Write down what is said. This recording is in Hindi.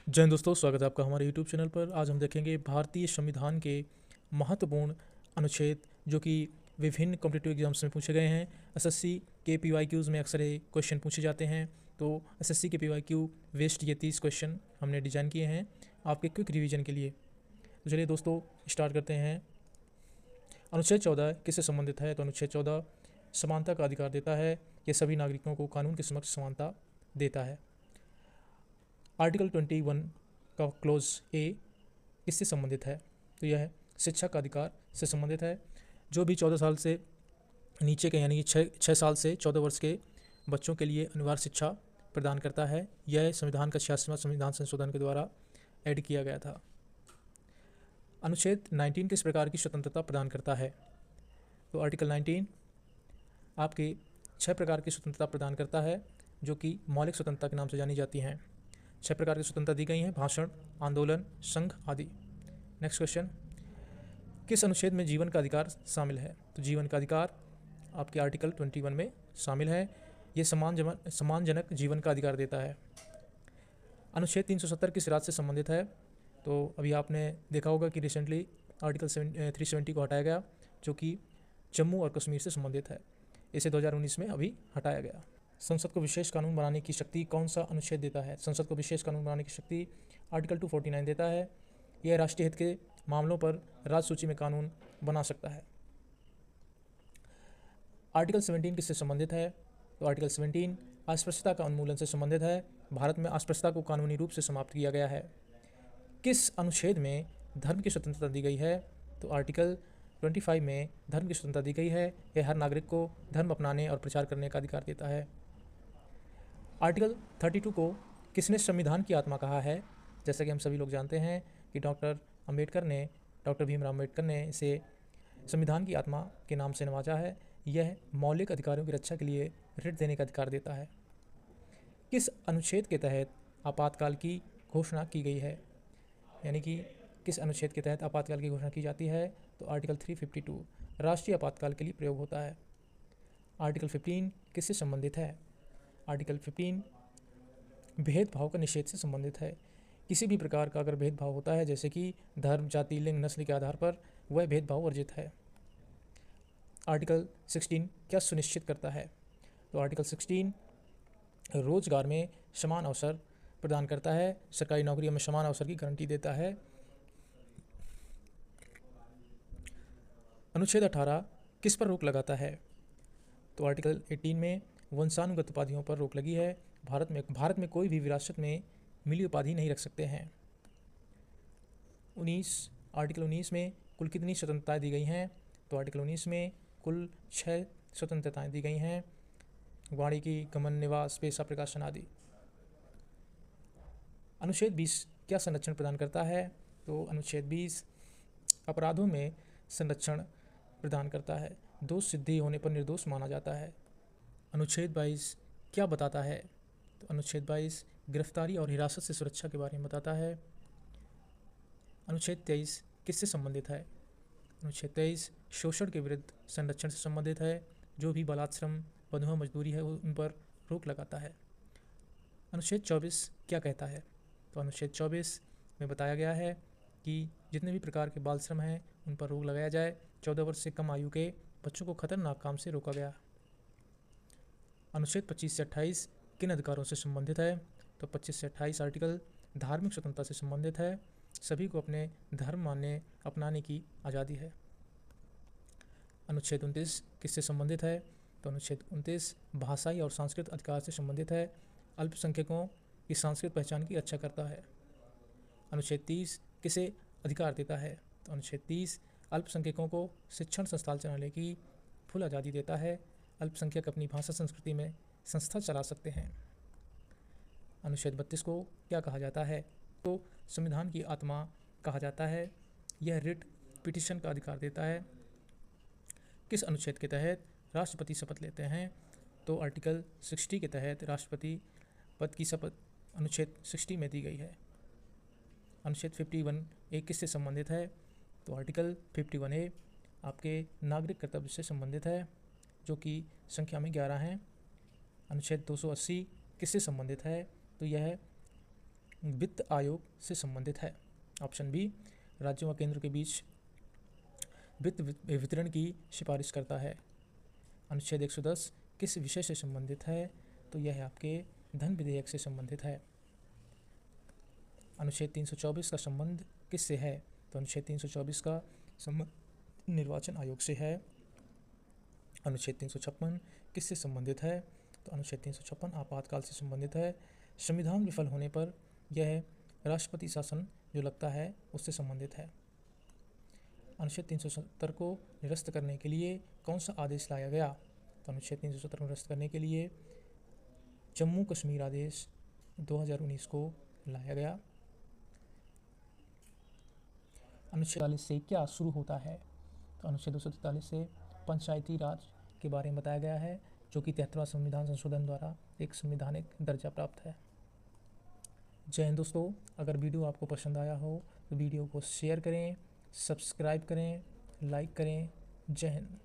जय हिंद दोस्तों, स्वागत है आपका हमारे यूट्यूब चैनल पर। आज हम देखेंगे भारतीय संविधान के महत्वपूर्ण अनुच्छेद जो कि विभिन्न कॉम्पिटिटिव एग्जाम्स में पूछे गए हैं। एसएससी के पीवाईक्यूज़ में अक्सर ये क्वेश्चन पूछे जाते हैं। तो एसएससी के पीवाईक्यू वेस्ट ये 30 क्वेश्चन हमने डिज़ाइन किए हैं आपके क्विक रिवीजन के लिए। तो चलिए दोस्तों स्टार्ट करते हैं। अनुच्छेद 14 किससे संबंधित है? तो अनुच्छेद 14 समानता का अधिकार देता है। ये सभी नागरिकों को कानून के समक्ष समानता देता है। आर्टिकल 21 का क्लोज ए किससे संबंधित है? तो यह शिक्षा का अधिकार से संबंधित है। जो भी 14 साल से नीचे के यानी कि 6 साल से 14 वर्ष के बच्चों के लिए अनिवार्य शिक्षा प्रदान करता है। यह संविधान का 86वां संविधान संशोधन के द्वारा ऐड किया गया था। अनुच्छेद 19 किस प्रकार की स्वतंत्रता प्रदान करता है? तो आर्टिकल 19 आपके 6 प्रकार की स्वतंत्रता प्रदान करता है जो कि मौलिक स्वतंत्रता के नाम से जानी जाती हैं। 6 प्रकार की स्वतंत्रता दी गई हैं: भाषण, आंदोलन, संघ आदि। नेक्स्ट क्वेश्चन, किस अनुच्छेद में जीवन का अधिकार शामिल है? तो जीवन का अधिकार आपके आर्टिकल 21 में शामिल है। ये सम्मानजनक जीवन का अधिकार देता है। अनुच्छेद 370 किस राज्य से संबंधित है? तो अभी आपने देखा होगा कि रिसेंटली आर्टिकल 370 को हटाया गया जो कि जम्मू और कश्मीर से संबंधित है। इसे 2019 में अभी हटाया गया। संसद को विशेष कानून बनाने की शक्ति कौन सा अनुच्छेद देता है? संसद को विशेष कानून बनाने की शक्ति आर्टिकल 249 देता है। यह राष्ट्रीय हित के मामलों पर राज्य सूची में कानून बना सकता है। आर्टिकल 17 किससे संबंधित है? तो आर्टिकल 17 अस्पृश्यता का उन्मूलन से संबंधित है। भारत में अस्पृश्यता को कानूनी रूप से समाप्त किया गया है। किस अनुच्छेद में धर्म की स्वतंत्रता दी गई है? तो आर्टिकल 25 में धर्म की स्वतंत्रता दी गई है। यह हर नागरिक को धर्म अपनाने और प्रचार करने का अधिकार देता है। आर्टिकल 32 को किसने संविधान की आत्मा कहा है? जैसा कि हम सभी लोग जानते हैं कि डॉक्टर भीमराव अम्बेडकर ने इसे संविधान की आत्मा के नाम से नवाजा है। यह मौलिक अधिकारों की रक्षा के लिए रिट देने का अधिकार देता है। किस अनुच्छेद के तहत आपातकाल की घोषणा की गई है? यानी कि किस अनुच्छेद के तहत आपातकाल की घोषणा की जाती है? तो आर्टिकल 352 राष्ट्रीय आपातकाल के लिए प्रयोग होता है। आर्टिकल 15 किससे संबंधित है? आर्टिकल 15 भेदभाव का निषेध से संबंधित है। किसी भी प्रकार का अगर भेदभाव होता है जैसे कि धर्म, जाति, लिंग, नस्ल के आधार पर, वह भेदभाव वर्जित है। आर्टिकल 16 क्या सुनिश्चित करता है? तो आर्टिकल 16 रोजगार में समान अवसर प्रदान करता है। सरकारी नौकरियों में समान अवसर की गारंटी देता है। अनुच्छेद 18 किस पर रोक लगाता है? तो आर्टिकल 18 में वंशानुगत उपाधियों पर रोक लगी है। भारत में कोई भी विरासत में मिली उपाधि नहीं रख सकते हैं। आर्टिकल 19 में कुल कितनी स्वतंत्रताएं दी गई हैं? तो आर्टिकल 19 में कुल 6 स्वतंत्रताएं दी गई हैं: वाणिकी, गमन, निवास, पेशा, प्रकाशन आदि। अनुच्छेद 20 क्या संरक्षण प्रदान करता है? तो अनुच्छेद 20 अपराधों में संरक्षण प्रदान करता है। दोष सिद्धि होने पर निर्दोष माना जाता है। अनुच्छेद 22 क्या बताता है? तो अनुच्छेद 22 गिरफ्तारी और हिरासत से सुरक्षा के बारे में बताता है। अनुच्छेद 23 किससे संबंधित है? अनुच्छेद 23 शोषण के विरुद्ध संरक्षण से संबंधित है। जो भी बलात्श्रम, बंधुआ मजदूरी है उन पर रोक लगाता है। अनुच्छेद 24 क्या कहता है? तो अनुच्छेद 24 में बताया गया है कि जितने भी प्रकार के बाल श्रम हैं उन पर रोक लगाया जाए। 14 वर्ष से कम आयु के बच्चों को खतरनाक काम से रोका गया। अनुच्छेद 25 से 28 किन अधिकारों से संबंधित है? तो 25 से 28 आर्टिकल धार्मिक स्वतंत्रता से संबंधित है। सभी को अपने धर्म मानने अपनाने की आज़ादी है। अनुच्छेद 29 किससे संबंधित है? तो अनुच्छेद 29 भाषाई और सांस्कृतिक अधिकार से संबंधित है। अल्पसंख्यकों की सांस्कृतिक पहचान की रक्षा करता है। अनुच्छेद 30 किसे अधिकार देता है? तो अनुच्छेद 30 अल्पसंख्यकों को शिक्षण संस्थान चलाने की फुल आज़ादी देता है। अल्पसंख्यक अपनी भाषा संस्कृति में संस्था चला सकते हैं। अनुच्छेद 32 को क्या कहा जाता है? तो संविधान की आत्मा कहा जाता है। यह रिट पिटीशन का अधिकार देता है। किस अनुच्छेद के तहत राष्ट्रपति शपथ लेते हैं? तो आर्टिकल 60 के तहत राष्ट्रपति पद की शपथ अनुच्छेद 60 में दी गई है। अनुच्छेद 51 एक किससे संबंधित है? तो आर्टिकल 51A आपके नागरिक कर्तव्य से संबंधित है जो कि संख्या में 11 हैं। अनुच्छेद 280 किससे संबंधित है? तो यह वित्त आयोग से संबंधित है? ऑप्शन बी, राज्यों व केंद्र के बीच वित्त वितरण की सिफारिश करता है। अनुच्छेद 110 किस विषय से संबंधित है? तो यह आपके धन विधेयक से संबंधित है। अनुच्छेद 324 का संबंध किससे है? तो अनुच्छेद 324 का संबंध निर्वाचन आयोग से है। अनुच्छेद 356 किससे संबंधित है? तो अनुच्छेद 356 आपातकाल से संबंधित है। संविधान विफल होने पर यह राष्ट्रपति शासन जो लगता है उससे संबंधित है। अनुच्छेद 370 को निरस्त करने के लिए कौन सा आदेश लाया गया? तो अनुच्छेद 370 को निरस्त करने के लिए जम्मू कश्मीर आदेश 2019 को लाया गया। अनुच्छेद 243 से क्या शुरू होता है? तो अनुच्छेद 243 से पंचायती राज के बारे में बताया गया है, जो कि 73वां संविधान संशोधन द्वारा एक संवैधानिक दर्जा प्राप्त है। जय हिंद दोस्तों, अगर वीडियो आपको पसंद आया हो तो वीडियो को शेयर करें, सब्सक्राइब करें, लाइक करें। जय हिंद।